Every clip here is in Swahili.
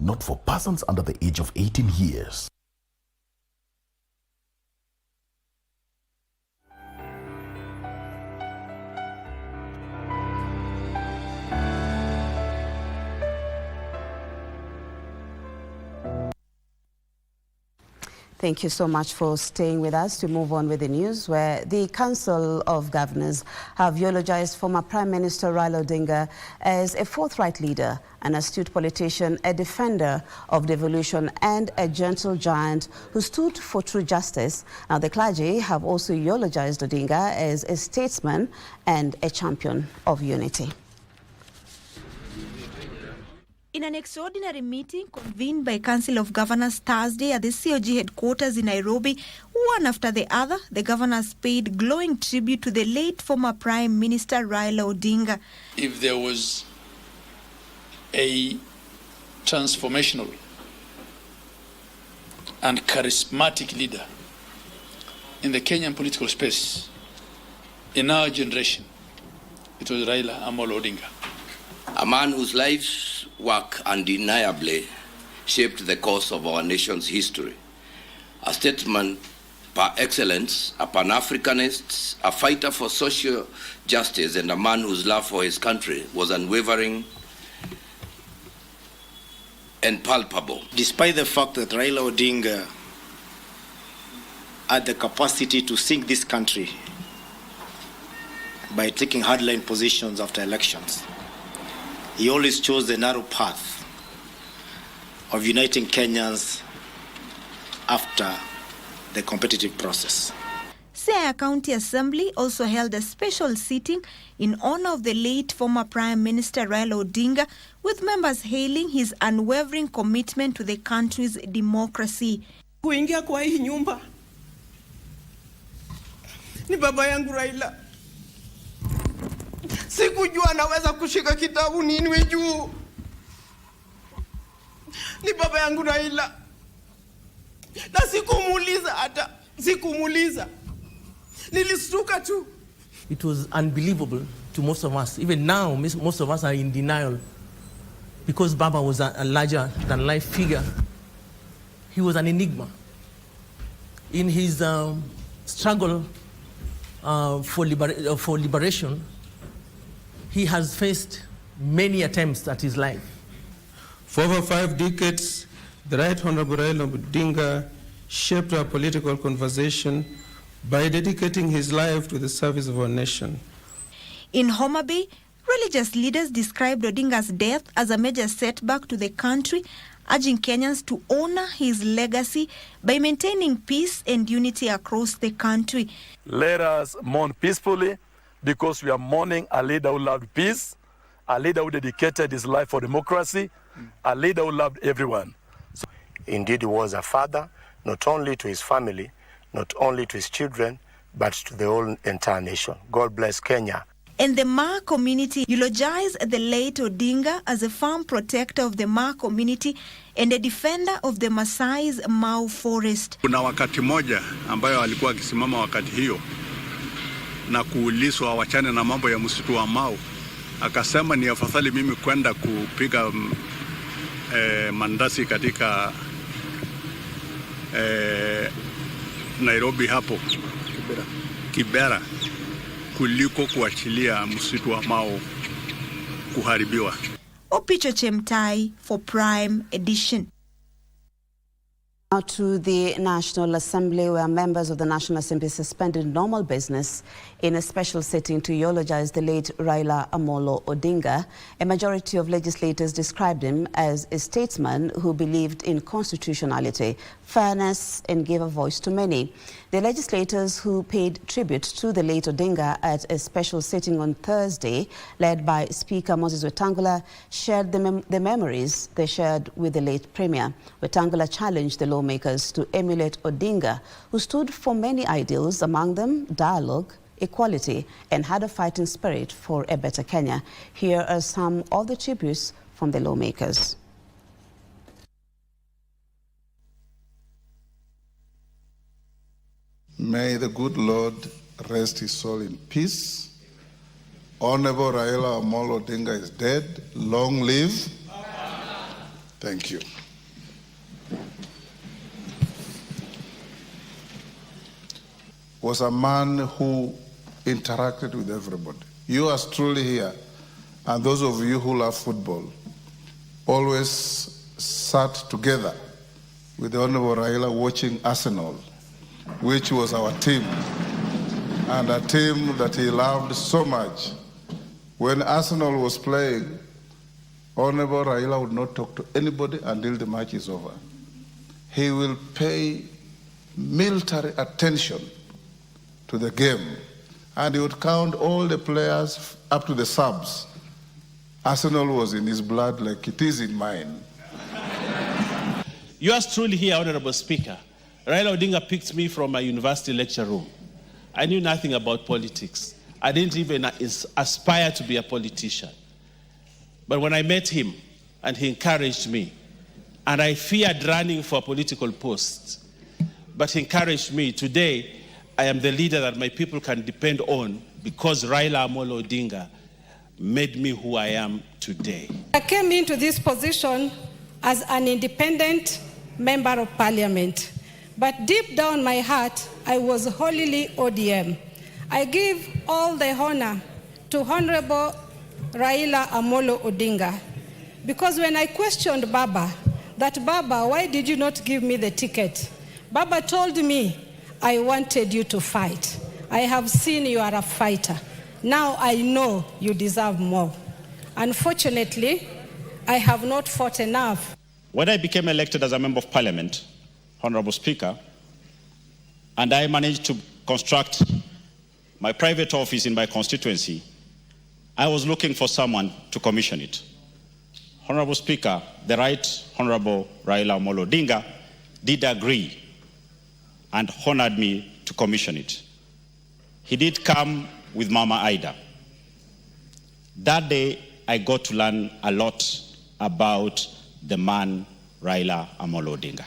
not for persons under the age of 18 years. Thank you so much for staying with us. To move on with the news, where the Council of Governors have eulogized former Prime Minister Raila Odinga as a forthright leader, an astute politician, a defender of devolution, and a gentle giant who stood for true justice. Now, the clergy have also eulogized Odinga as a statesman and a champion of unity. In an extraordinary meeting convened by Council of Governors Thursday at the COG headquarters in Nairobi, one after the other, the governors paid glowing tribute to the late former Prime Minister Raila Odinga. If there was a transformational and charismatic leader in the Kenyan political space in our generation, it was Raila Odinga. A man whose life's work undeniably shaped the course of our nation's history. A statesman par excellence, a Pan-Africanist, a fighter for social justice, and a man whose love for his country was unwavering and palpable. Despite the fact that Raila Odinga had the capacity to sink this country by taking hardline positions after elections, he always chose the narrow path of uniting Kenyans after the competitive process. Siaya County Assembly also held a special sitting in honor of the late former Prime Minister Raila Odinga, with members hailing his unwavering commitment to the country's democracy. Kuingia kwa hii nyumba ni baba yangu Raila. Sikujua naweza kushika kitabu niinue juu. Ni baba yangu Raila. Na sikumuuliza. Nilistuka tu. It was unbelievable to most of us. Even now, most of us are in denial because Baba was a larger-than-life figure. He was an enigma. In his struggle for liberation, he has faced many attempts at his life. For over 5 decades, the Right Honorable Raila Odinga shaped our political conversation by dedicating his life to the service of our nation. In Homa Bay, religious leaders described Odinga's death as a major setback to the country, urging Kenyans to honor his legacy by maintaining peace and unity across the country. Let us mourn peacefully, because we are mourning a leader who loved peace, a leader who dedicated his life for democracy, a leader who loved everyone. Indeed, he was a father, not only to his family, not only to his children, but to the whole entire nation. God bless Kenya. And the Maa community eulogized the late Odinga as a firm protector of the Maa community and a defender of the Maasai's Mau forest. Kuna wakati moja ambayo alikuwa akisimama wakati hiyo na kuulizwa wachane na mambo ya msitu wa Mau, akasema ni afadhali mimi kwenda kupiga mandasi katika Nairobi hapo Kibera kuliko kuachilia msitu wa Mau kuharibiwa. Opicho Chemtai for Prime Edition. Now to the National Assembly, where members of the National Assembly suspended normal business in a special sitting to eulogize the late Raila Odinga. A majority of legislators described him as a statesman who believed in constitutionality, fairness, and gave a voice to many. The legislators who paid tribute to the late Odinga at a special sitting on Thursday, led by Speaker Moses Wetangula, shared the memories they shared with the late Premier. Wetangula challenged the lawmakers to emulate Odinga, who stood for many ideals, among them dialogue, equality, and had a fighting spirit for a better Kenya. Here are some of the tributes from the lawmakers. May the good Lord rest his soul in peace. Honorable Raila Odinga is dead. Long live. Thank you. Was a man who interacted with everybody. You are truly here, and those of you who love football always sat together with the Honorable Raila watching Arsenal, which was our team, and a team that he loved so much. When Arsenal was playing, Honorable Raila would not talk to anybody until the match is over. He will pay military attention to the game, and he would count all the players up to the subs. Arsenal was in his blood like it is in mine. Yours truly here, Honorable Speaker. Raila Odinga picked me from my university lecture room. I knew nothing about politics. I didn't even aspire to be a politician. But when I met him and he encouraged me, and I feared running for a political post, but he encouraged me. Today, I am the leader that my people can depend on because Raila Amolo Odinga made me who I am today. I came into this position as an independent member of parliament, but deep down my heart, I was wholly ODM. I give all the honor to Honorable Raila Amolo Odinga, because when I questioned Baba, Baba, why did you not give me the ticket? Baba told me, I wanted you to fight. I have seen you are a fighter. Now I know you deserve more. Unfortunately, I have not fought enough. When I became elected as a member of parliament, Honorable Speaker, and I managed to construct my private office in my constituency, I was looking for someone to commission it. Honorable Speaker, the Right Honorable Raila Amolo Odinga did agree and honored me to commission it. He did come with Mama Ida. That day, I got to learn a lot about the man Raila Amolo Odinga.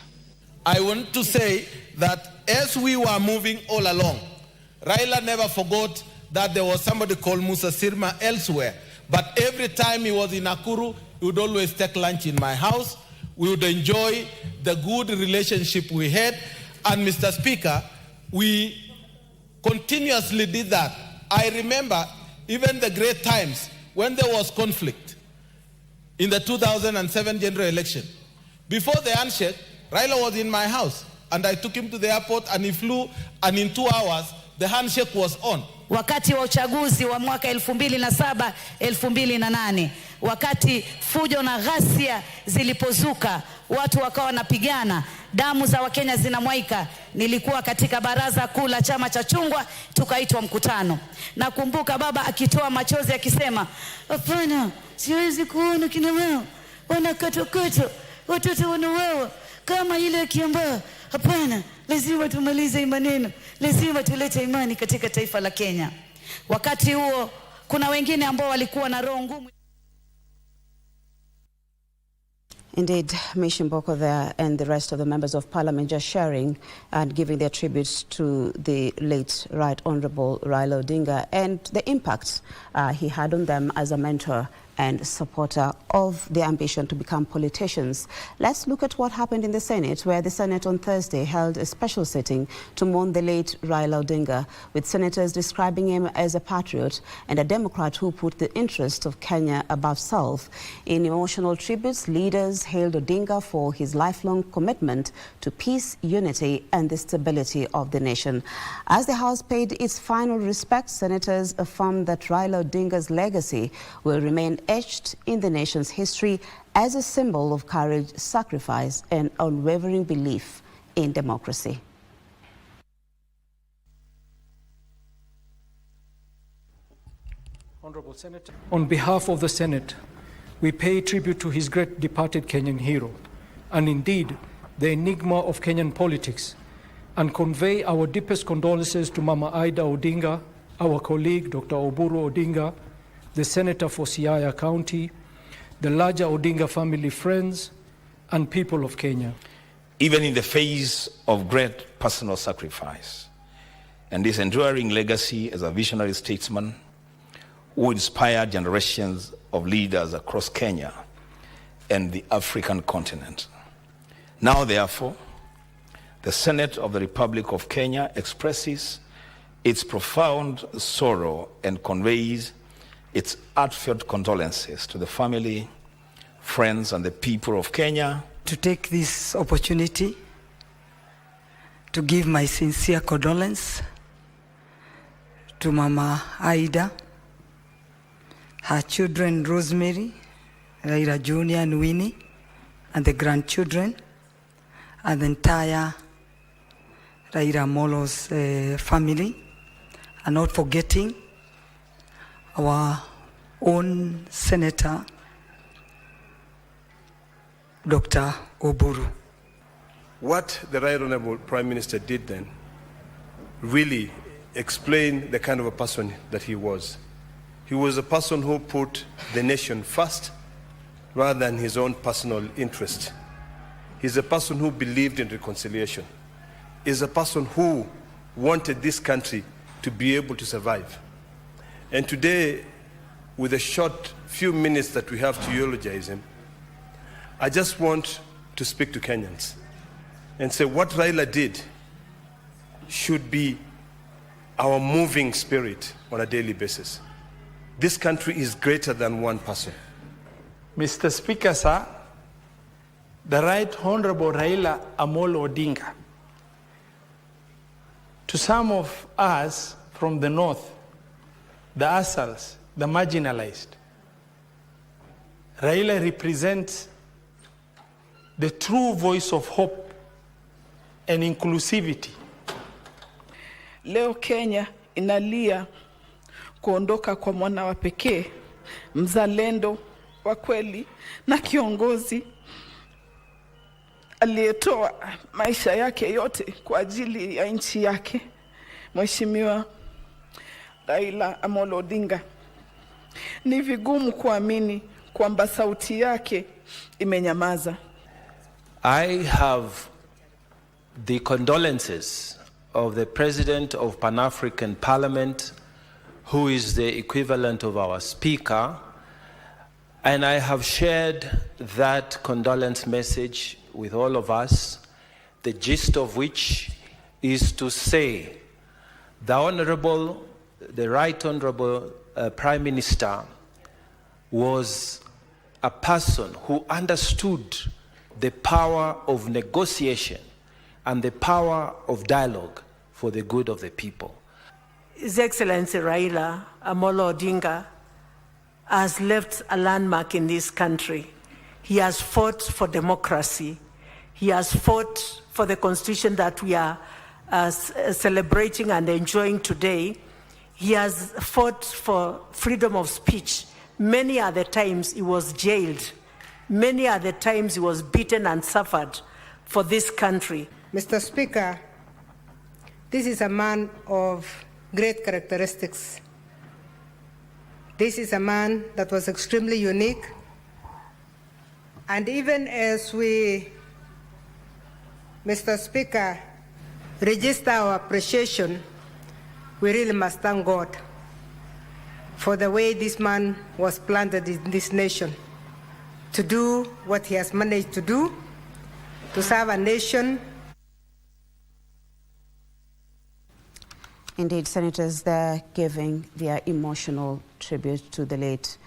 I want to say that as we were moving all along, Raila never forgot that there was somebody called Musa Sirma elsewhere. But every time he was in Nakuru, he would always take lunch in my house. We would enjoy the good relationship we had. And Mr. Speaker, we continuously did that. I remember even the great times when there was conflict in the 2007 general election. Before the handshake, Raila was in my house, and I took him to the airport, and he flew, and in 2 hours, the handshake was on. Wakati wa uchaguzi wa mwaka 2007, 2008, wakati fujo na ghasia zilipozuka, watu wakawa wanapigana, damu za Wakenya zinamwaika, nilikuwa katika baraza kuu la chama cha chungwa, tukaitwa mkutano. Nakumbuka baba akitoa machozi akisema, hapana, siwezi kuona kina wao wanakatokata, watoto wanauawa kama ile Kiambaa. Hapana, lazima tumalize maneno, lazima tulete imani katika taifa la Kenya. Wakati huo kuna wengine ambao walikuwa na roho ngumu. Indeed, Mission Boko there and the rest of the members of parliament just sharing and giving their tributes to the late Right Honorable Raila Odinga and the impact he had on them as a mentor and supporter of their ambition to become politicians. Let's look at what happened in the Senate, where the Senate on Thursday held a special sitting to mourn the late Raila Odinga, with senators describing him as a patriot and a Democrat who put the interest of Kenya above self. In emotional tributes, leaders hailed Odinga for his lifelong commitment to peace, unity, and the stability of the nation. As the House paid its final respects, senators affirmed that Raila Odinga's legacy will remain etched in the nation's history as a symbol of courage, sacrifice, and unwavering belief in democracy. Honorable Senator, on behalf of the Senate, we pay tribute to his great departed Kenyan hero, and indeed the enigma of Kenyan politics, and convey our deepest condolences to Mama Ida Odinga, our colleague Dr. Oburu Odinga, the Senator for Siaya County, the larger Odinga family, friends, and people of Kenya. Even in the face of great personal sacrifice and his enduring legacy as a visionary statesman who inspired generations of leaders across Kenya, and the African continent. Now, therefore, the Senate of the Republic of Kenya expresses its profound sorrow and conveys its heartfelt condolences to the family, friends, and the people of Kenya. To take this opportunity to give my sincere condolence to Mama Aida, her children Rosemary, Raila Jr. and Winnie, and the grandchildren, and the entire Raila Amolo's family, and not forgetting our own Senator, Dr. Oburu. What the Right Honorable Prime Minister did then really explained the kind of a person that he was. He was a person who put the nation first rather than his own personal interest. He's a person who believed in reconciliation. He's a person who wanted this country to be able to survive. And today, with the short few minutes that we have to eulogize him, I just want to speak to Kenyans and say what Raila did should be our moving spirit on a daily basis. This country is greater than one person. Mr. Speaker, sir, the Right Honorable Raila Amolo Odinga, to some of us from the north, the Asals, the marginalized, Raila represents the true voice of hope and inclusivity. Leo Kenya inalia kuondoka kwa mwana wa pekee, mzalendo wa kweli na kiongozi aliyetoa maisha yake yote kwa ajili ya nchi yake, Mheshimiwa Raila Amolo Odinga. Ni vigumu kuamini kwamba sauti yake imenyamaza. I have the condolences of the President of Pan-African Parliament, who is the equivalent of our Speaker, and I have shared that condolence message with all of us, the gist of which is to say the Right Honorable Prime Minister was a person who understood the power of negotiation and the power of dialogue for the good of the people. His Excellency Raila Amolo Odinga has left a landmark in this country. He has fought for democracy. He has fought for the constitution that we are celebrating and enjoying today. He has fought for freedom of speech. Many are the times he was jailed. Many are the times he was beaten and suffered for this country. Mr. Speaker, this is a man of great characteristics. This is a man that was extremely unique. And even as we, Mr. Speaker, register our appreciation, we really must thank God for the way this man was planted in this nation to do what he has managed to do, to serve a nation. Indeed, senators there giving their emotional tribute to the late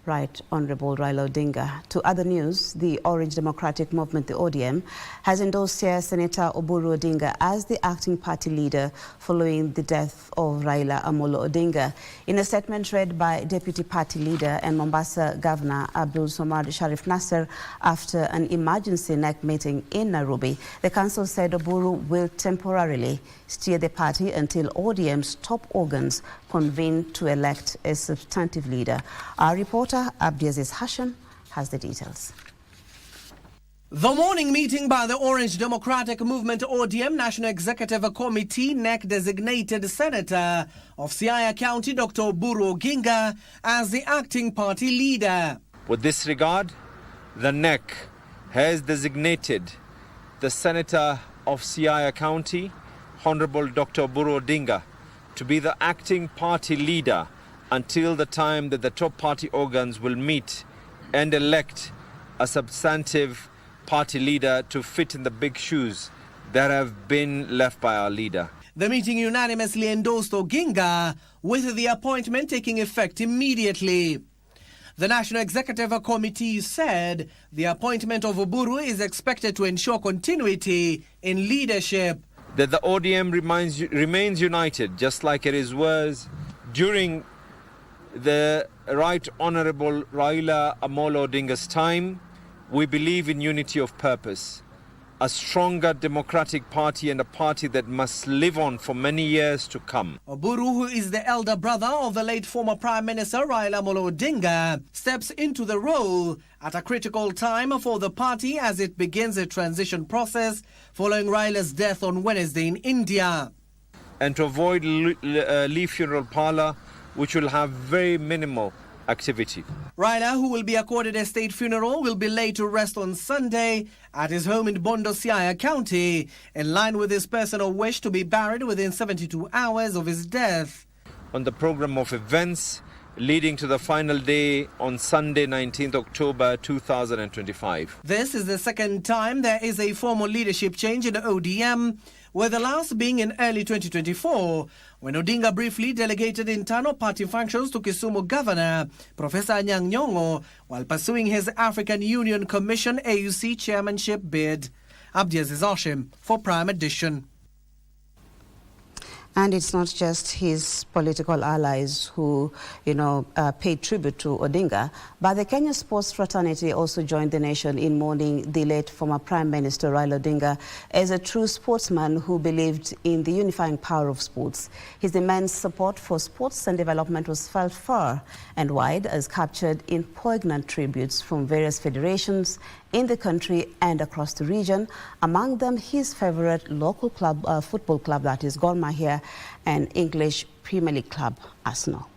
Right Honorable Raila Odinga. To other news, the Orange Democratic Movement, the ODM, has endorsed Senator Oburu Odinga as the acting party leader following the death of Raila Amolo Odinga. In a statement read by Deputy Party Leader and Mombasa Governor Abdul Somad Sharif Nasser after an emergency NEC meeting in Nairobi, the council said Oburu will temporarily steer the party until ODM's top organs convene to elect a substantive leader. Our reporter Abdiaziz Hashem has the details. The morning meeting by the Orange Democratic Movement ODM National Executive Committee NEC designated Senator of Siaya County Dr. Oburu Odinga as the acting party leader. With this regard, the NEC has designated the Senator of Siaya County, Honorable Dr. Oburu Odinga, to be the acting party leader until the time that the top party organs will meet and elect a substantive party leader to fit in the big shoes that have been left by our leader. The meeting unanimously endorsed Odinga, with the appointment taking effect immediately. The National Executive Committee said the appointment of Oburu is expected to ensure continuity in leadership. That the ODM remains united, just like it was during the Right Honourable Raila Odinga's time. We believe in unity of purpose, a stronger democratic party and a party that must live on for many years to come. Oburu, who is the elder brother of the late former Prime Minister Raila Odinga, steps into the role at a critical time for the party as it begins a transition process following Raila's death on Wednesday in India. And to avoid Lee funeral parlour, which will have very minimal activity. Raila, who will be accorded a state funeral, will be laid to rest on Sunday at his home in Bondo, Siaya County, in line with his personal wish to be buried within 72 hours of his death. On the program of events leading to the final day on Sunday, 19th October 2025. This is the second time there is a formal leadership change in the ODM, with the last being in early 2024, when Odinga briefly delegated internal party functions to Kisumu Governor Professor Anyang' Nyong'o while pursuing his African Union Commission AUC chairmanship bid. Abdiaziz Oshim for Prime Edition. And it's not just his political allies who, paid tribute to Odinga, but the Kenya sports fraternity also joined the nation in mourning the late former Prime Minister Raila Odinga as a true sportsman who believed in the unifying power of sports. His immense support for sports and development was felt far and wide, as captured in poignant tributes from various federations in the country and across the region, among them his favorite local club, football club, that is Gor Mahia, and English Premier League club Arsenal.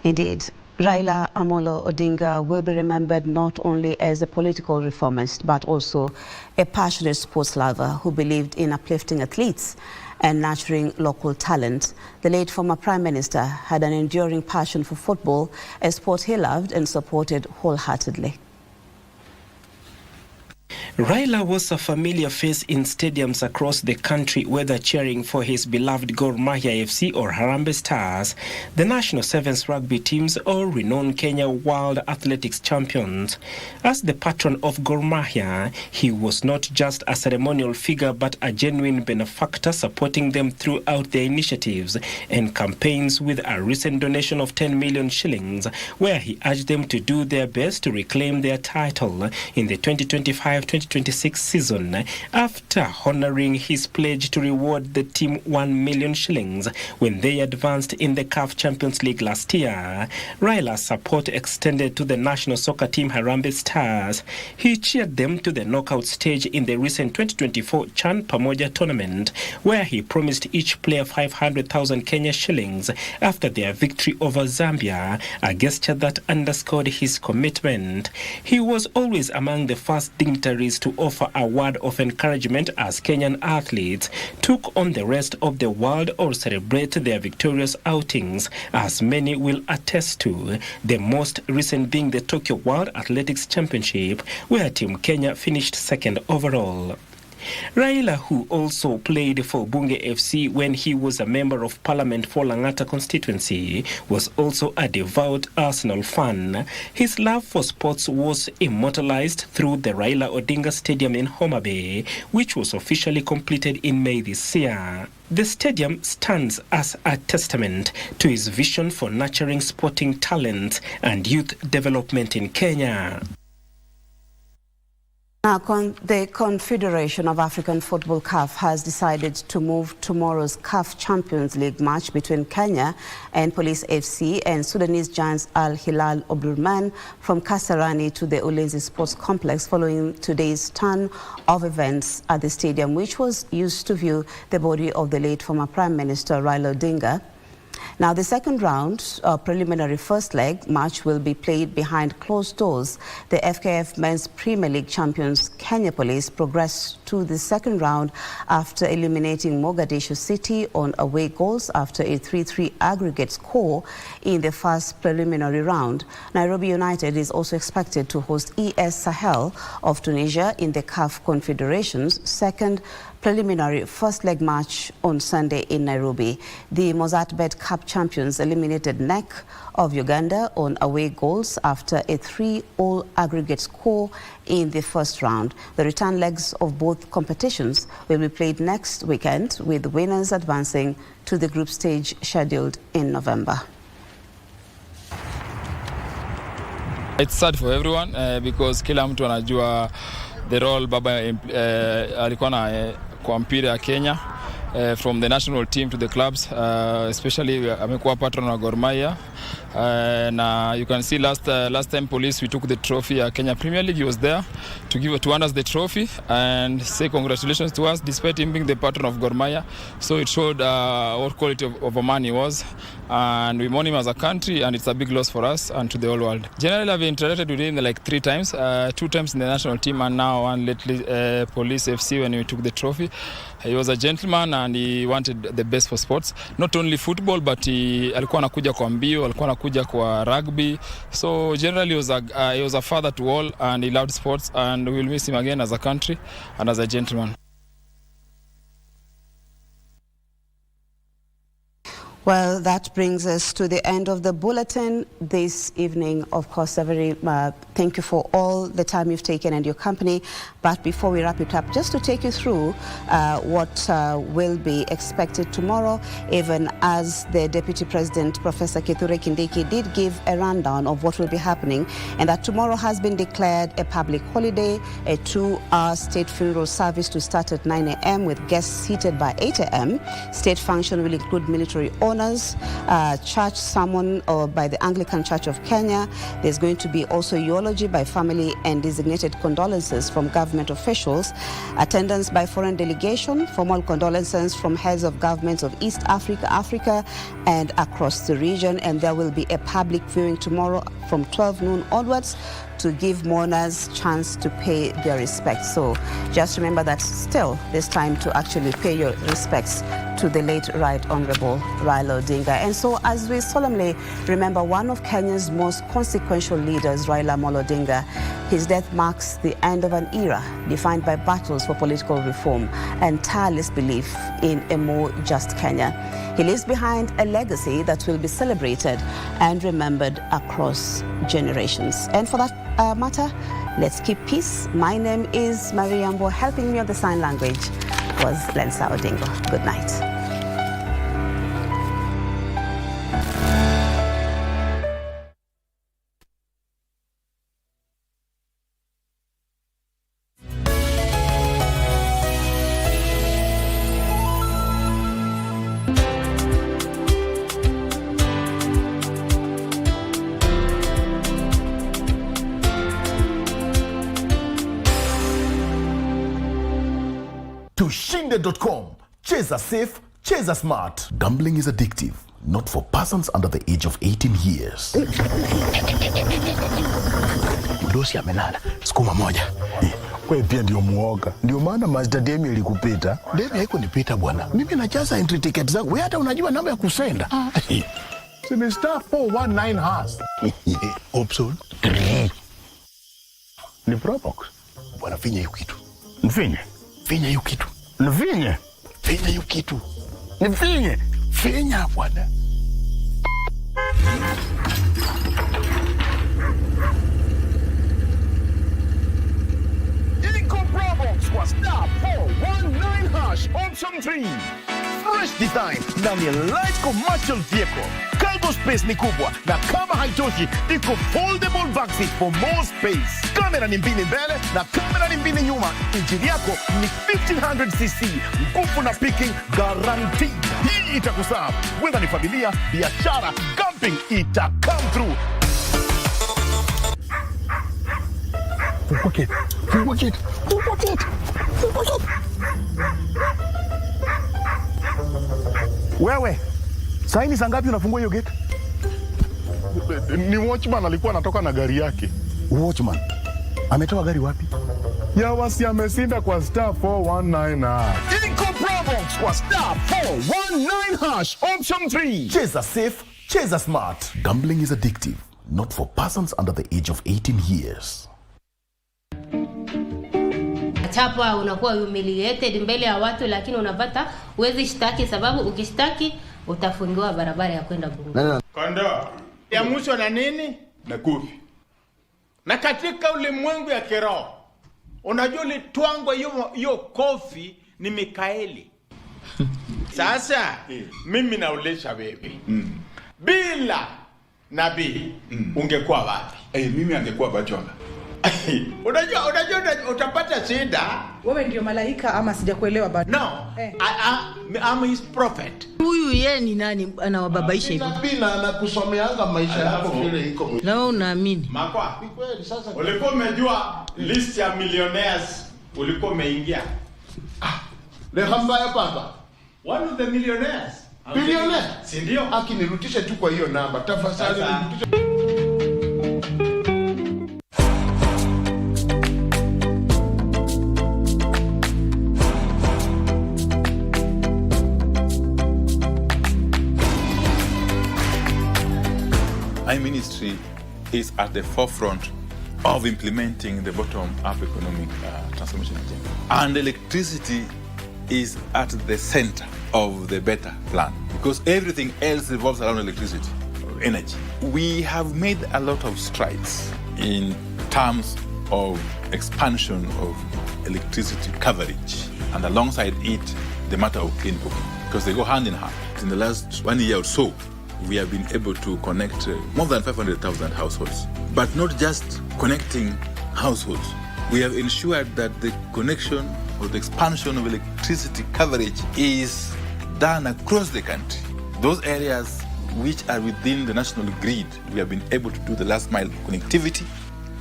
Indeed, Raila Amolo Odinga will be remembered not only as a political reformist, but also a passionate sports lover who believed in uplifting athletes and nurturing local talent. The late former Prime Minister had an enduring passion for football, a sport he loved and supported wholeheartedly. Raila was a familiar face in stadiums across the country, whether cheering for his beloved Gor Mahia FC or Harambee Stars, the national sevens rugby teams, or renowned Kenya World Athletics champions. As the patron of Gor Mahia, he was not just a ceremonial figure but a genuine benefactor, supporting them throughout their initiatives and campaigns with a recent donation of 10 million shillings, where he urged them to do their best to reclaim their title in the 2025-2026 season, after honoring his pledge to reward the team 1 million shillings when they advanced in the CAF Champions League last year. Raila's support extended to the national soccer team Harambee Stars. He cheered them to the knockout stage in the recent 2024 Chan Pamoja tournament, where he promised each player 500,000 Kenya shillings after their victory over Zambia, a gesture that underscored his commitment. He was always among the first dignitaries to offer a word of encouragement as Kenyan athletes took on the rest of the world or celebrate their victorious outings, as many will attest to, the most recent being the Tokyo World Athletics Championship, where Team Kenya finished second overall. Raila, who also played for Bunge FC when he was a member of parliament for Langata constituency, was also a devout Arsenal fan. His love for sports was immortalized through the Raila Odinga Stadium in Homa Bay, which was officially completed in May this year. The stadium stands as a testament to his vision for nurturing sporting talent and youth development in Kenya. Now, the Confederation of African Football CAF has decided to move tomorrow's CAF Champions League match between Kenya and Police FC and Sudanese giants Al Hilal Omdurman from Kasarani to the Ulinzi Sports Complex following today's turn of events at the stadium, which was used to view the body of the late former Prime Minister Raila Odinga. Now, the second round, preliminary first leg match, will be played behind closed doors. The FKF Men's Premier League champions Kenya Police progressed to the second round after eliminating Mogadishu City on away goals after a 3-3 aggregate score in the first preliminary round. Nairobi United is also expected to host ES Sahel of Tunisia in the CAF Confederation's second preliminary first leg match on Sunday in Nairobi. The Mozartbet Cup champions eliminated NEC of Uganda on away goals after a 3-all aggregate score in the first round. The return legs of both competitions will be played next weekend, with the winners advancing to the group stage scheduled in November. It's sad for everyone because kila mtu anajua the role baba alikuwa na kwa mpira ya Kenya, from the national team to the clubs, especially amekuwa patron wa Gor Mahia. Now you can see last time Police, we took the trophy Kenya Premier League. He was there to hand us the trophy and say congratulations to us, despite him being the patron of Gor Mahia. So it showed what quality of a man he was, and we mourn him as a country, and it's a big loss for us and to the whole world. Generally, I've interacted with him like 3 times, 2 times in the national team and now one lately Police FC when we took the trophy. He was a gentleman and he wanted the best for sports, not only football, but alikuwa anakuja kwa mbio, alikuwa anakuja kwa rugby. So generally he was a father to all, and he loved sports, and we will miss him again as a country and as a gentleman. Well, that brings us to the end of the bulletin this evening. Of course, a very thank you for all the time you've taken and your company. But before we wrap it up, just to take you through what will be expected tomorrow, even as the Deputy President, Professor Kithure Kindiki, did give a rundown of what will be happening, and that tomorrow has been declared a public holiday, a 2-hour state funeral service to start at 9 a.m. with guests seated by 8 a.m. State function will include military honors, church sermon by the Anglican Church of Kenya. There's going to be also eulogy by family and designated condolences from government officials, attendance by foreign delegation, formal condolences from heads of governments of East Africa, Africa, and across the region. And there will be a public viewing tomorrow from 12 noon onwards to give mourners chance to pay their respects. So just remember that still there's time to actually pay your respects to the late Right Honorable Raila Odinga. And so as we solemnly remember one of Kenya's most consequential leaders, Raila Odinga, his death marks the end of an era defined by battles for political reform and tireless belief in a more just Kenya. He leaves behind a legacy that will be celebrated and remembered across generations. And for that matter, let's keep peace. My name is Mariambo. Helping me on the sign language was Lensa Odingo. Good night. Tushinde.com. Cheza safe, cheza smart. Gambling is addictive, not for persons under the age of 18 years. Mdosi amelala, sukuma moja. Wewe pia ndio muoga. Ndio maana Master Demi ilikupita. Demi haikunipita bwana. Mimi najaza entry ticket zangu. Wewe hata unajua namba ya kusenda. Sini star 419 hash. Option. Ni Probox. Bwana finya hiyo kitu. Mfinye. Finya hiyo kitu. Mfinye. Finya hiyo kitu. Mfinye. Finya bwana. Probox was star 419 hash option 3. Fresh design ndani ya light commercial vehicle. Cargo space ni kubwa na kama haitoshi iko foldable back seat for more space. Kamera ni mbili mbele na kamera ni mbili nyuma. Injini yako ni 1500cc. Nguvu na picking guaranteed. Hii itakuserve whether ni familia, biashara, camping, ita come through. Fungua kit. Fungua kit. Fungua kit. Fungua kit. Wewe, saini saa ngapi unafungua hiyo gate? Ni watchman alikuwa anatoka na gari yake. Watchman? Ametoa gari wapi? Ya wasi amesinda kwa star 419 hash. Iko Probox kwa star 419 hash option 3. Cheza safe, cheza smart. Gambling is addictive, not for persons under the age of 18 years. Chapa unakuwa humiliated mbele ya watu, lakini unapata uwezi shtaki, sababu ukishtaki utafungiwa barabara ya kwenda bunge. Kondo ya mwisho na nini? Na kufi. Na katika ulimwengu ya kiroho, unajua litwangwa hiyo kofi ni Mikaeli. Sasa mimi nauliza wewe. Bila nabii ungekuwa wapi? Mimi angekuwa Bachonga. Unajua utapata shida. Wewe ndio malaika ama sijakuelewa bado? No. I'm his prophet. Huyu yeye ni nani anawababaisha hivyo? Nabii na anakusomeanga maisha yako vile iko. Na wewe unaamini? Makwa. Ni kweli sasa. Ulikuwa umejua list ya millionaires ulikuwa umeingia. Le hamba ya papa. One of the millionaires. Billionaire? Si ndio? Akinirutisha tu kwa hiyo namba. Tafadhali nirutishe. My ministry is at the forefront of implementing the bottom-up economic transformation agenda. And electricity is at the center of the better plan because everything else revolves around electricity, energy. We have made a lot of strides in terms of expansion of electricity coverage and alongside it, the matter of clean cooking because they go hand in hand. In the last 1 year or so, we have been able to connect more than 500,000 households. But not just connecting households. We have ensured that the connection or the expansion of electricity coverage is done across the country. Those areas which are within the national grid, we have been able to do the last mile connectivity.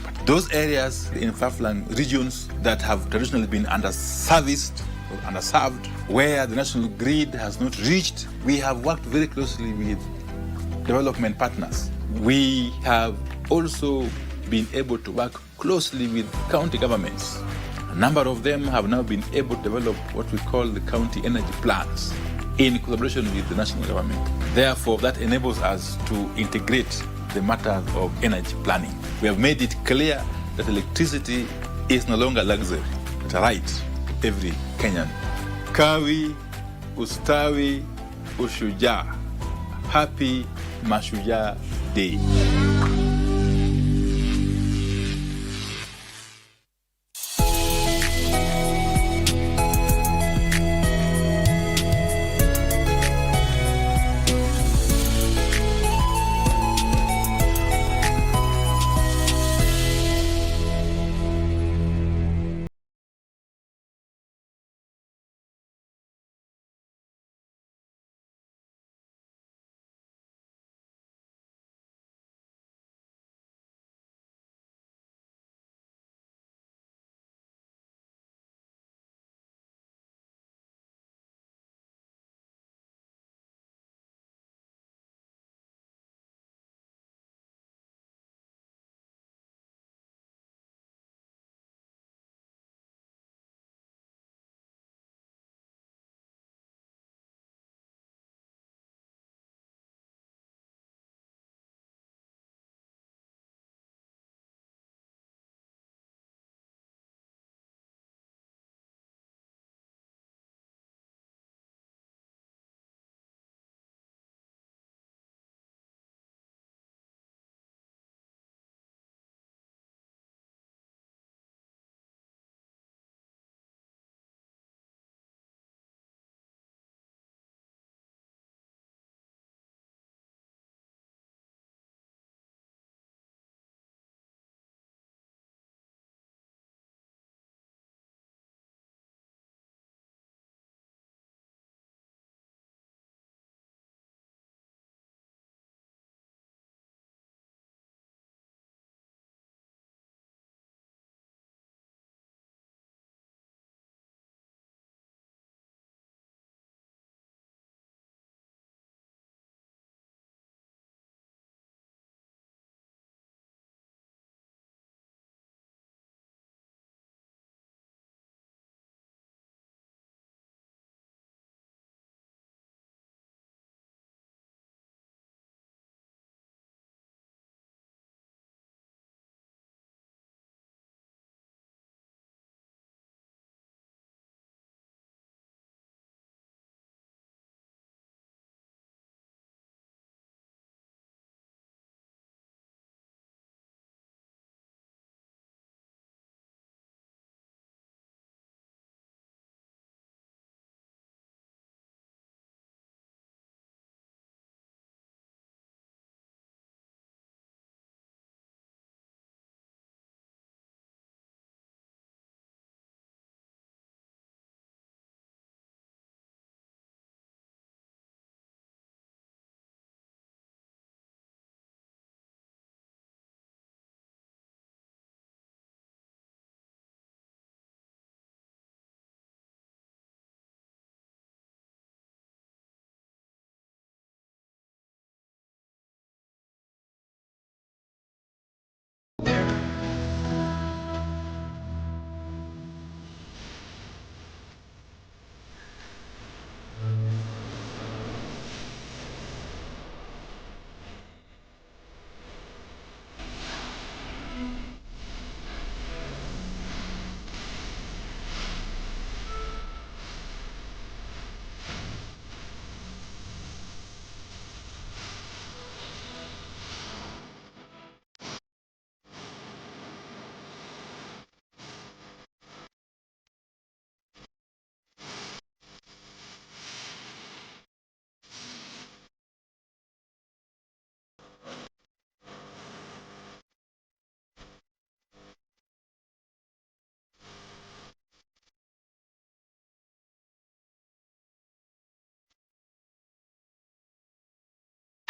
But those areas in far-flung regions that have traditionally been under-serviced or underserved, where the national grid has not reached, we have worked very closely with development partners. We have also been able to work closely with county governments. A number of them have now been able to develop what we call the county energy plans in collaboration with the national government. Therefore, that enables us to integrate the matters of energy planning. We have made it clear that electricity is no longer luxury, but a right of every Kenyan. Kawi, ustawi, ushujaa. Happy Mashujaa Day.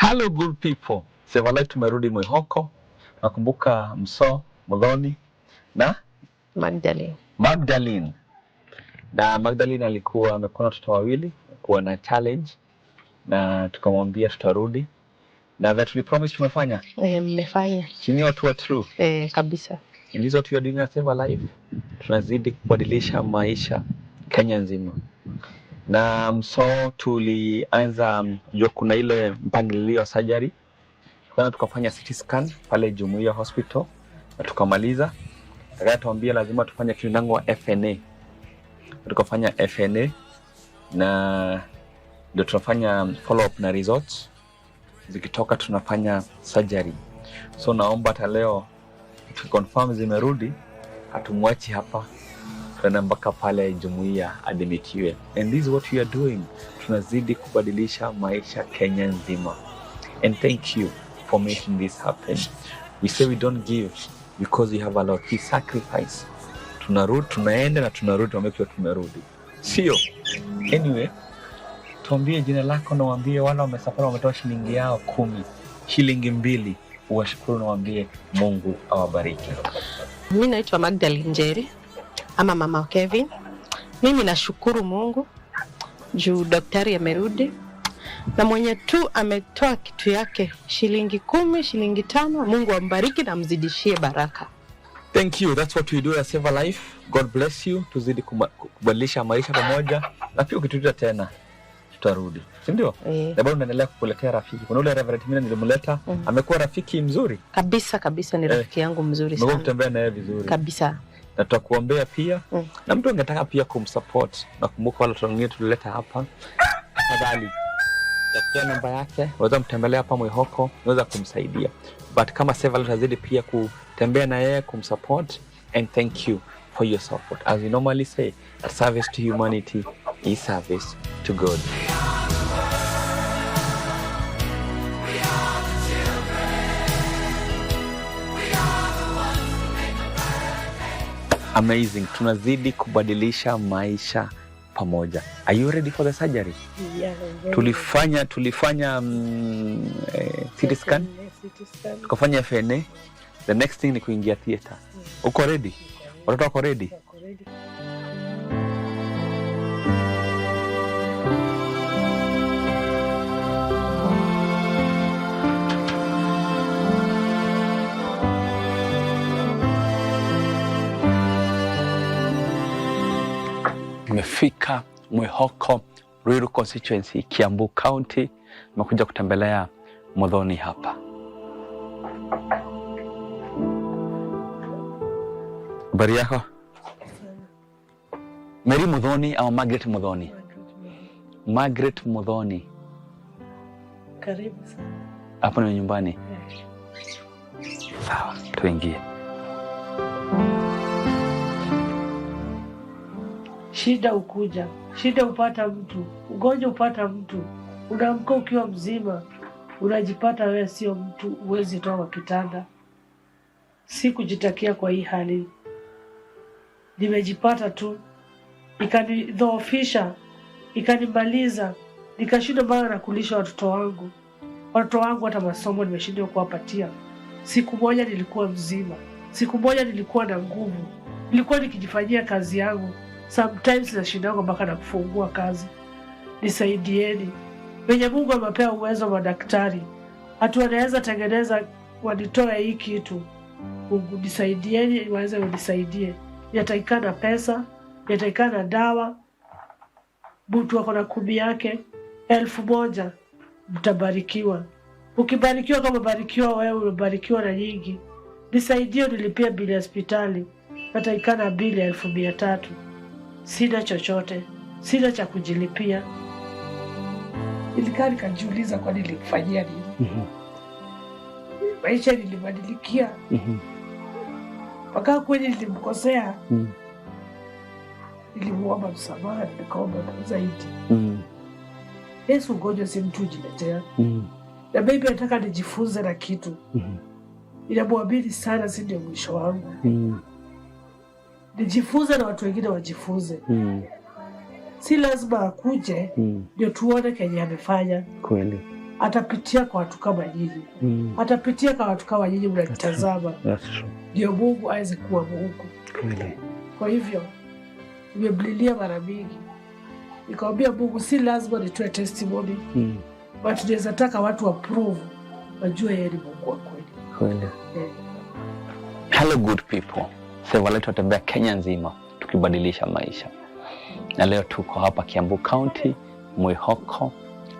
Hello good people. Sema leo tumerudi Mwihoko. Nakumbuka Mso, Mudhoni na Magdalene. Na Magdalene alikuwa amekuwa na watoto wawili, kuwa na challenge na tukamwambia tutarudi Na that we promise tumefanya? Mmefanya. Chini watu wa true? Kabisa. In this what we are doing at Save a Life. Tunazidi kubadilisha maisha Kenya nzima. Na so tulianza jua kuna ile mpangilio surgery. Kwanza tukafanya CT scan pale Jumuiya Hospital na tukamaliza. Akatuambia lazima tufanye kiundango wa FNA. Tukafanya FNA na ndio tunafanya follow up na results. Zikitoka tunafanya surgery. So naomba hata leo tukiconfirm zimerudi hatumwachi hapa. Tunaenda mpaka pale Jumuiya admitiwe. And this is what we are doing. Tunazidi kubadilisha maisha Kenya nzima. And thank you for making this happen. We say we don't give because we have a lot. We sacrifice. Tunarudi, tunaenda na tunarudi, tumeke tumerudi. Sio. Anyway, tuambie jina lako na waambie wale wamesafari wametoa shilingi yao 10, shilingi 2, uwashukuru na waambie Mungu awabariki. Mimi naitwa Magdalene Njeri ama Mama Kevin. Mimi nashukuru Mungu juu daktari amerudi na mwenye tu ametoa kitu yake shilingi 10, shilingi 5. Mungu ambariki na mzidishie baraka. Thank you. That's what we do at Save a Life. God bless you. Tuzidi kubadilisha maisha pamoja. Na pia ukituta tena tutarudi. Si ndio? Na bado unaendelea kukuletea rafiki. Kuna ule Reverend Mina nilimleta, amekuwa rafiki mzuri. Kabisa ni rafiki yangu mzuri sana. Mungu kutembea naye vizuri. Kabisa. Na tutakuombea pia. Na mtu angetaka pia kumsupport na kumbuka wale wengine tulileta hapa. Tafadhali takia namba yake, unaweza mtembelea hapa Mwihoko, unaweza kumsaidia. But kama Save tazidi pia kutembea na yeye kumsupport, and thank you for your support. As we normally say, a service to humanity is service to God. Amazing. Tunazidi kubadilisha maisha pamoja. Are you ready for the surgery? Yeah. Tulifanya CT scan. Tukafanya FNA. The next thing ni kuingia theater. Uko ready? Watoto wako ready? Nimefika Mwihoko, Ruiru constituency, Kiambu County. Nimekuja kutembelea Muthoni hapa. Habari yako? Mary Muthoni au Margaret Muthoni? Margaret Muthoni. Karibu sana. Hapo ni nyumbani? Sawa, tuingie. Shida ukuja, shida upata mtu, ugonjwa upata mtu, unaamka ukiwa mzima, unajipata wewe sio mtu, uwezi toka kitanda. Si kujitakia kwa hii hali. Nimejipata tu, ikanidhoofisha, ikanimaliza, nikashindwa bana na kulisha watoto wangu. Watoto wangu hata masomo nimeshindwa kuwapatia. Siku moja nilikuwa mzima, siku moja nilikuwa na nguvu, nilikuwa nikijifanyia kazi yangu. Sometimes nashindangu mpaka na kufungua kazi. Nisaidieni. Wenye Mungu amepea uwezo wa madaktari. Hatu wanaweza tengeneza wanitoe hii kitu. Mungu nisaidieni, waweze unisaidie. Yataikana pesa, yataikana dawa. Mtu wako na 10 yake, 1000 mtabarikiwa. Ukibarikiwa kama barikiwa wewe, umebarikiwa na nyingi. Nisaidie nilipia bili ya hospitali. Yataikana bili 1300. Sina chochote, sina cha kujilipia. Nilikaa nikajiuliza kwa nini nilikufanyia nini? Maisha nilibadilikia. Mpaka kweli nilimkosea. Nilimuomba msamaha, nikaomba zaidi. Yesu ugonjwa si mtu ujiletea. Na baby nataka nijifunze na kitu. Ninamwamini sana, si ndio mwisho wangu. Nijifunze na watu wengine wajifunze. Si lazima akuje ndio tuone kenye amefanya. Kweli. Atapitia kwa watu kama nyinyi. Atapitia kwa watu kama nyinyi mnatazama. Ndio Mungu aweze kuwa Mungu. Kweli. Kwa hivyo nimeblilia mara mingi. Nikamwambia Mungu si lazima nitoe testimony. But tunaweza taka watu approve wajue yeye ni Mungu wa kweli. Kweli. Hello good people. Sasa leo tutembea Kenya nzima tukibadilisha maisha. Na leo tuko hapa Kiambu County, Mwihoko,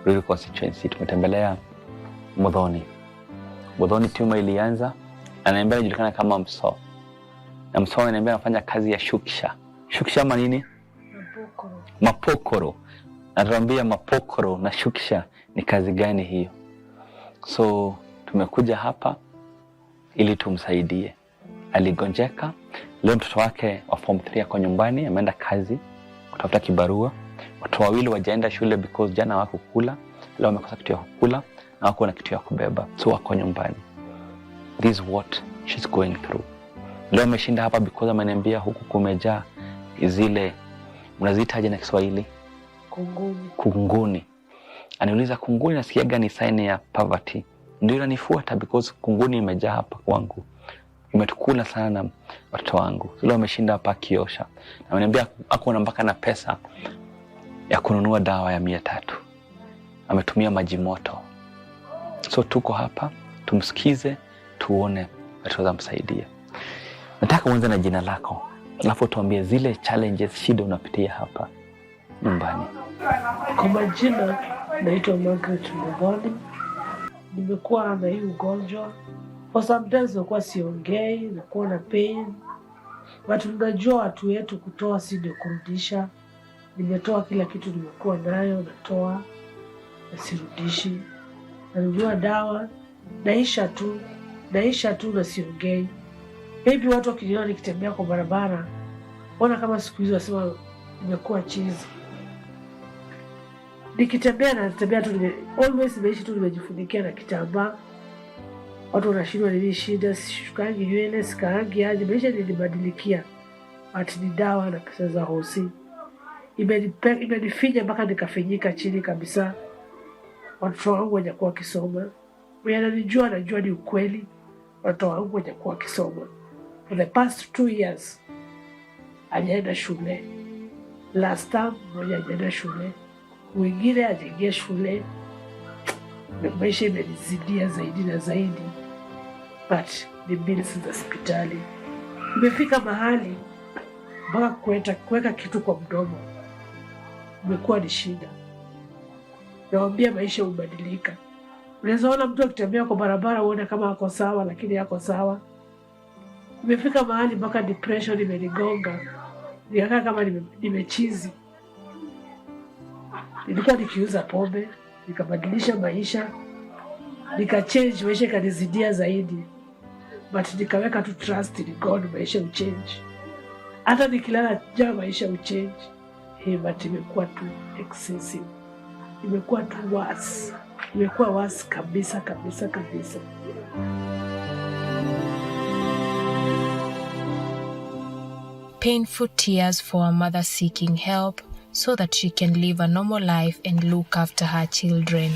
Ruiru constituency. Tumetembelea Mourning. Mourning timu ilianza anaambia anajulikana kama Mso. Na Mso anaambia anafanya kazi ya shukisha. Shukisha maana nini? Mapokoro. Anatuambia mapokoro na shukisha ni kazi gani hiyo. So tumekuja hapa ili tumsaidie. Aligonjeka. Leo mtoto wake wa form 3 ako nyumbani, ameenda kazi kutafuta kibarua. Watu wawili wajaenda shule because jana hawakukula. Leo wamekosa kitu ya kukula na wako na kitu ya kubeba. So wako nyumbani. This is what she's going through. Leo ameshinda hapa because ameniambia huku kumejaa zile mnaziitaje na Kiswahili? Kunguni. Kunguni. Aniuliza kunguni nasikia gani sign ya poverty? Ndio inanifuata because kunguni imejaa hapa kwangu. Imetukula sana watoto wangu. Leo ameshinda hapa kiosha. Na ameniambia hakuwa mpaka na pesa ya kununua dawa ya 300. Ametumia maji moto. So tuko hapa tumsikize tuone ataweza msaidia. Nataka uanze na jina lako. Alafu tuambie zile challenges, shida unapitia hapa nyumbani. Kwa majina naitwa Margaret Mourning. Nimekuwa na hii ugonjwa. For sometimes nakuwa siongei, nakuwa na pain. But unajua watu wetu kutoa si ndio kurudisha. Nimetoa kila kitu nimekuwa nayo, natoa na sirudishi. Nanunua dawa, naisha tu na siongei. Maybe watu wakiniona nikitembea kwa barabara, wana kama siku hizo wasema nimekuwa chizi. Nikitembea na natembea tu always nimeishi tu nimejifunikia na kitambaa. Watu wanashindwa nini shida, sishukangi nywele, sikaangi aje, maisha nilibadilikia. Ati ni dawa na pesa za hosi. Imenifinya mpaka nikafinyika chini kabisa. Watoto wangu hawajakuwa wakisoma. Wananijua, najua ni ukweli. Watoto wangu hawajakuwa wakisoma. For the past 2 years, hajaenda shule. Last time, mmoja hajaenda shule. Mwingine hajaingia shule. Maisha imenizidia zaidi na zaidi. But ni bills za hospitali. Imefika mahali mpaka kuweka kitu kwa mdomo imekuwa ni shida. Naambia maisha hubadilika. Unaweza ona mtu akitembea kwa barabara uone kama ako sawa lakini yako sawa. Imefika mahali mpaka depression imenigonga. Nikakaa kama nimechizi. Nilikuwa nikiuza pombe, nikabadilisha maisha, nikachange maisha ikanizidia zaidi. But nikaweka tu trust in God, maisha uchange. Hata nikilala njaa maisha uchange. But imekuwa tu excessive. Imekuwa tu worse. Imekuwa worse kabisa. Painful tears for a mother seeking help so that she can live a normal life and look after her children.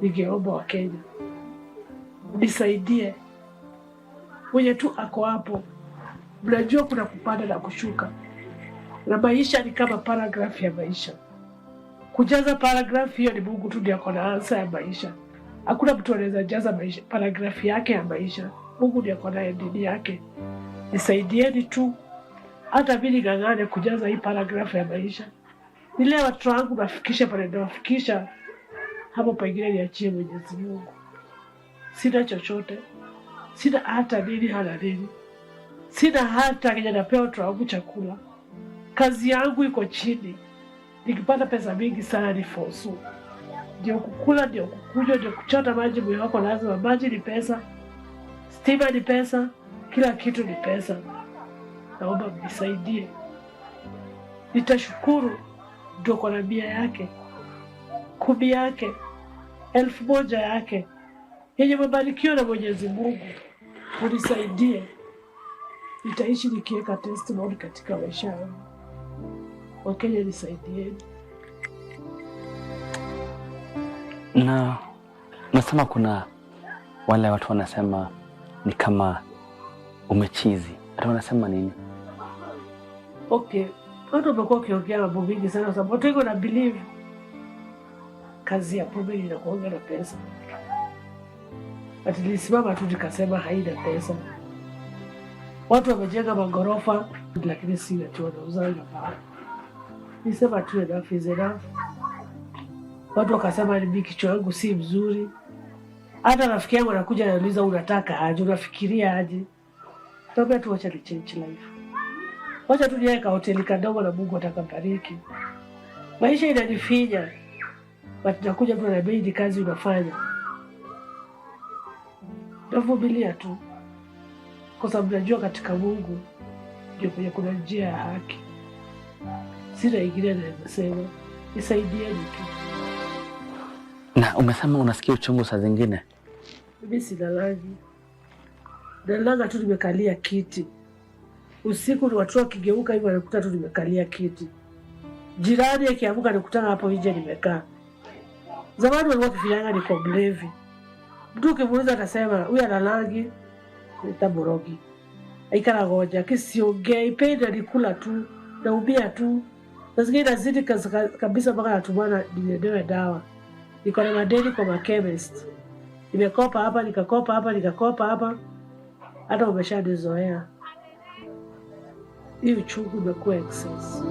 Ningeomba wa Kenya nisaidie. Mwenye tu ako hapo. Mnajua kuna kupanda na kushuka. Na maisha ni kama paragraph ya maisha. Kujaza paragraph hiyo ni Mungu tu ndiye akona answer ya maisha. Hakuna mtu anaweza jaza maisha paragraph yake ya maisha. Mungu ndiye akona ending yake. Nisaidieni tu. Hata mimi ngangane kujaza hii paragraph ya maisha. Nile watu wangu nafikisha pale ndio nafikisha. Hapo pengine niachie Mwenyezi Mungu. Sina chochote. Sina hata nini hala nini. Sina hata kwenye napewa watu wangu chakula. Kazi yangu iko chini. Nikipata pesa mingi sana ni fosu. Ndio kukula, ndio kukunywa, ndio kuchota maji mwili wako lazima. Maji ni pesa. Stima ni pesa. Kila kitu ni pesa. Naomba mnisaidie. Nitashukuru ndio kwa 100 yake. 10 yake. 1000 yake. Yenye mabarikiwa na Mwenyezi Mungu. Unisaidie. Nitaishi nikiweka testimony katika maisha yangu. Wakenya nisaidieni. Na nasema kuna wale watu wanasema ni kama umechizi. Hata wanasema nini? Okay. Watu wamekuwa wakiongea mambo mingi sana sababu watu wengi wana believe kazi ya pombe inakuanga na pesa. Ati nilisimama tu nikasema haina pesa. Watu wamejenga magorofa lakini si ati wanauzanga. Nisema tu enough is enough. Watu wakasema ni kichwa yangu si mzuri. Hata rafiki yangu anakuja anauliza unataka aje, unafikiria aje? Tuambia tu wacha ni change life. Wacha tu niweka hoteli kadogo na Mungu atakambariki. Maisha inanifinya. But nakuja tu na bei kazi unafanya. Navumilia tu. Kwa sababu najua katika Mungu ndio kuna njia ya haki. Sina ingine naweza sema. Nisaidieni tu. Na umesema unasikia uchungu saa zingine? Mimi sina rangi. Nalala tu nimekalia kiti. Usiku ni watu wakigeuka hivi wanakuta tu nimekalia kiti. Jirani akiamka nikutana hapo nje nimekaa. Zamani walikuwa kifinyanga niko mlevi. Mtu ukimuuliza atasema huyu ana rangi nitaborogi. Aikana ngoja kisiongea ipenda nikula tu naumia tu. Nasikia inazidi kabisa mpaka natumana niendewe dawa. Niko na madeni kwa chemist. Nimekopa hapa nikakopa hapa nikakopa hapa. Hata umeshanizoea. Hii uchungu umekuwa excess.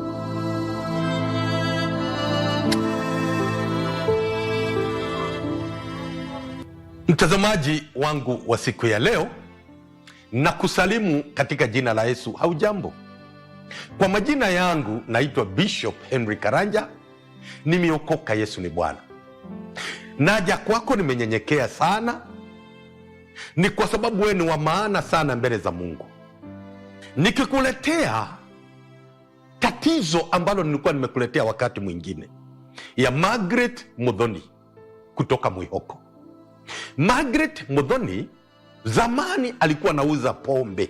Mtazamaji wangu wa siku ya leo, na kusalimu katika jina la Yesu. Haujambo? Kwa majina yangu naitwa Bishop Henry Karanja. Nimeokoka, Yesu ni Bwana. Naja kwako nimenyenyekea sana. Ni kwa sababu wewe ni wa maana sana mbele za Mungu. Nikikuletea tatizo ambalo nilikuwa nimekuletea wakati mwingine, ya Margaret Muthoni kutoka Mwihoko. Margaret Muthoni zamani alikuwa anauza pombe.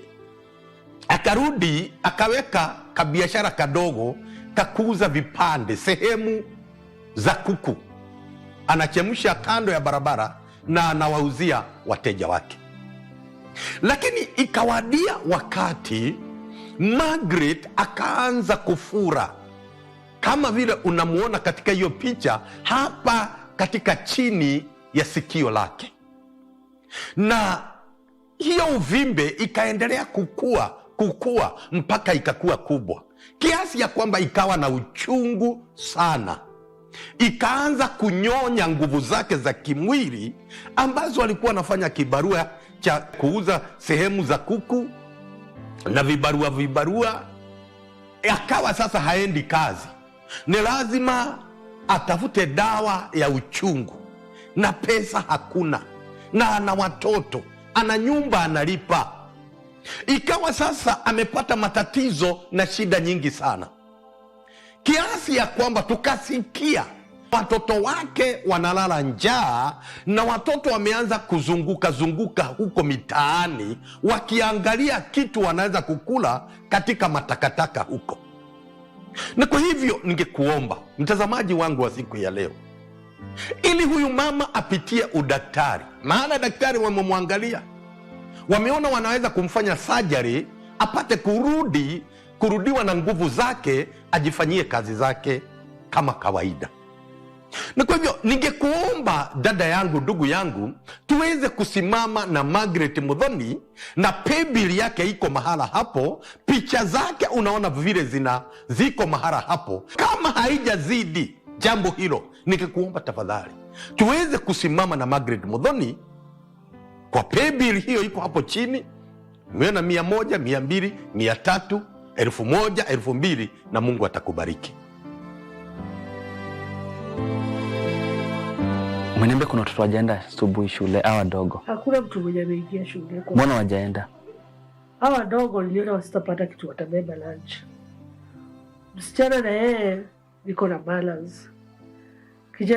Akarudi akaweka kabiashara kadogo kakuuza vipande sehemu za kuku. Anachemsha kando ya barabara na anawauzia wateja wake. Lakini ikawadia wakati Margaret akaanza kufura, kama vile unamuona katika hiyo picha hapa katika chini ya sikio lake. Na hiyo uvimbe ikaendelea kukua mpaka ikakuwa kubwa, kiasi ya kwamba ikawa na uchungu sana. Ikaanza kunyonya nguvu zake za kimwili ambazo alikuwa anafanya kibarua cha kuuza sehemu za kuku na vibarua. Akawa sasa haendi kazi, ni lazima atafute dawa ya uchungu, na pesa hakuna, na ana watoto, ana nyumba analipa. Ikawa sasa amepata matatizo na shida nyingi sana, kiasi ya kwamba tukasikia watoto wake wanalala njaa, na watoto wameanza kuzunguka huko mitaani wakiangalia kitu wanaweza kukula katika matakataka huko. Na kwa hivyo ningekuomba mtazamaji wangu wa siku ya leo, ili huyu mama apitie udaktari, maana daktari wamemwangalia, wameona wanaweza kumfanya surgery apate kurudiwa na nguvu zake, ajifanyie kazi zake kama kawaida. Na kwa hivyo ningekuomba dada yangu, ndugu yangu, tuweze kusimama na Margaret Muthoni, na paybill yake iko mahala hapo, picha zake unaona vile ziko mahala hapo. Kama haijazidi jambo hilo, ningekuomba tafadhali tuweze kusimama na Margaret Muthoni kwa paybill hiyo iko hapo chini. Umeona 100, 200, 300, 1000, 2000, na Mungu atakubariki. Umeniambia kuna watoto wajaenda asubuhi shule, hawa wadogo? Hakuna mtu mwenye ameingia shule. Mbona wajaenda? Hawa wadogo niliona wasitapata kitu watabeba lunch. Msichana na yeye niko na balance.